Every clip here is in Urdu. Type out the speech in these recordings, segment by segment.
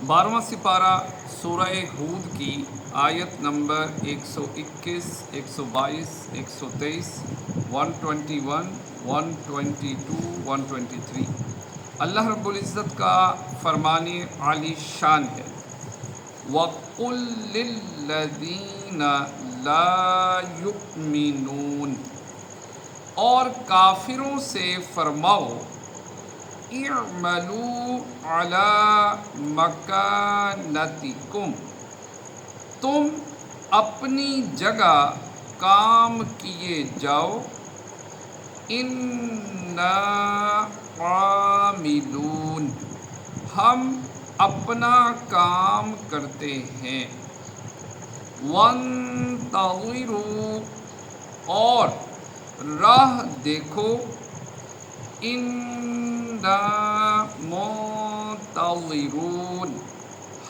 12واں سپارہ سورہ ہود کی آیت نمبر 121، 122، 123، 121، 122، 123 اللہ رب العزت کا فرمان عالی شان ہے، وَقُلْ لِلَّذِينَ لَا يُؤْمِنُونَ، اور کافروں سے فرماؤ، اعملوا علی مکانتکم، تم اپنی جگہ کام کیے جاؤ، انا عاملون، ہم اپنا کام کرتے ہیں، وانتظروا، اور راہ دیکھو، انا منتظرون،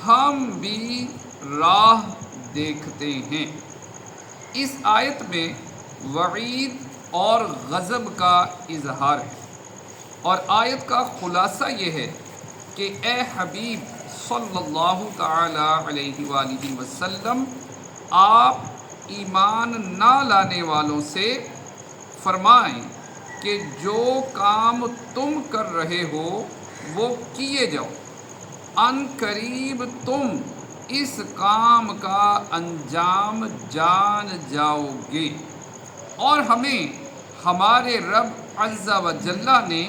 ہم بھی راہ دیکھتے ہیں۔ اس آیت میں وعید اور غضب کا اظہار ہے، اور آیت کا خلاصہ یہ ہے کہ اے حبیب صلی اللہ تعالی علیہ وآلہ وسلم، آپ ایمان نہ لانے والوں سے فرمائیں کہ جو کام تم کر رہے ہو وہ کیے جاؤ، ان قریب تم اس کام کا انجام جان جاؤ گے، اور ہمیں ہمارے رب عز و جل نے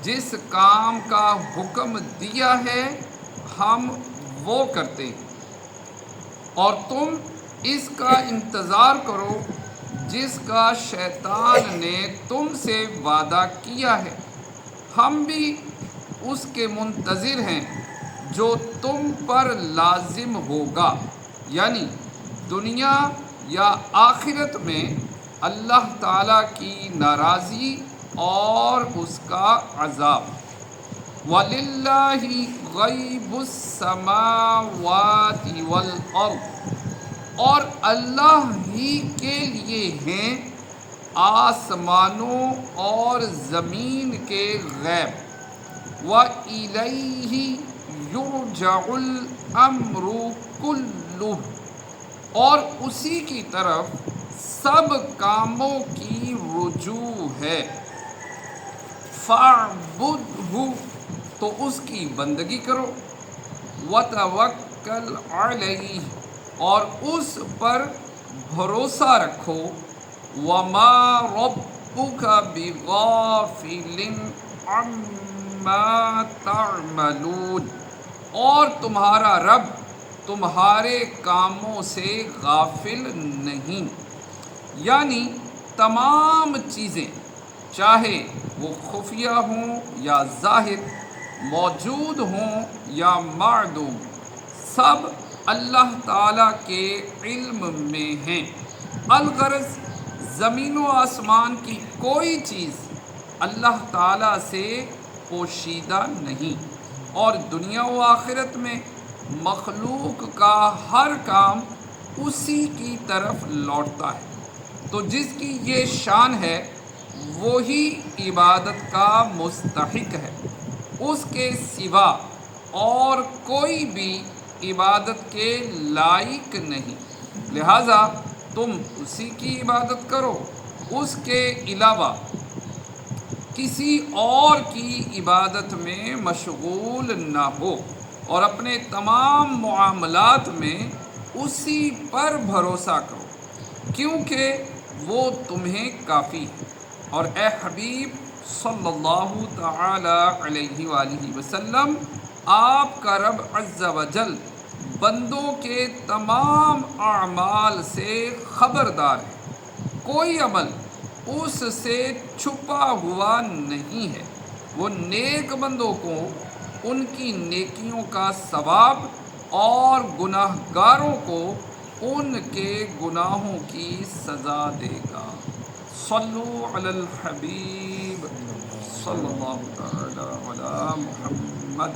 جس کام کا حکم دیا ہے ہم وہ کرتے ہیں، اور تم اس کا انتظار کرو جس کا شیطان نے تم سے وعدہ کیا ہے، ہم بھی اس کے منتظر ہیں جو تم پر لازم ہوگا، یعنی دنیا یا آخرت میں اللہ تعالیٰ کی ناراضی اور اس کا عذاب۔ وَلِلَّهِ غَيْبُ السَّمَاوَاتِ وَالْأَرْضِ، اور اللہ ہی کے لیے ہیں آسمانوں اور زمین کے غیب، وَإِلَيْهِ يُرْجَعُ الْأَمْرُ كُلُّهُ، اور اسی کی طرف سب کاموں کی رجوع ہے، فَاعْبُدْهُ، تو اس کی بندگی کرو، وَتَوَكَّلْ عَلَيْهِ، اور اس پر بھروسہ رکھو، وَمَا رَبُّكَ بِغَافِلٍ عَمَّا تَعْمَلُونَ، اور تمہارا رب تمہارے کاموں سے غافل نہیں، یعنی تمام چیزیں چاہے وہ خفیہ ہوں یا ظاہر، موجود ہوں یا معدوم، سب اللہ تعالیٰ کے علم میں ہیں۔ الغرض زمین و آسمان کی کوئی چیز اللہ تعالیٰ سے پوشیدہ نہیں، اور دنیا و آخرت میں مخلوق کا ہر کام اسی کی طرف لوٹتا ہے، تو جس کی یہ شان ہے وہی عبادت کا مستحق ہے، اس کے سوا اور کوئی بھی عبادت کے لائق نہیں، لہذا تم اسی کی عبادت کرو، اس کے علاوہ کسی اور کی عبادت میں مشغول نہ ہو، اور اپنے تمام معاملات میں اسی پر بھروسہ کرو، کیونکہ وہ تمہیں کافی ہے۔ اور اے حبیب صلی اللہ تعالی علیہ وآلہ وسلم، آپ کا رب عز و جل بندوں کے تمام اعمال سے خبردار ہے، کوئی عمل اس سے چھپا ہوا نہیں ہے، وہ نیک بندوں کو ان کی نیکیوں کا ثواب اور گناہ گاروں کو ان کے گناہوں کی سزا دے گا۔ صلو علی الحبیب صلی اللہ تعالی علی محمد۔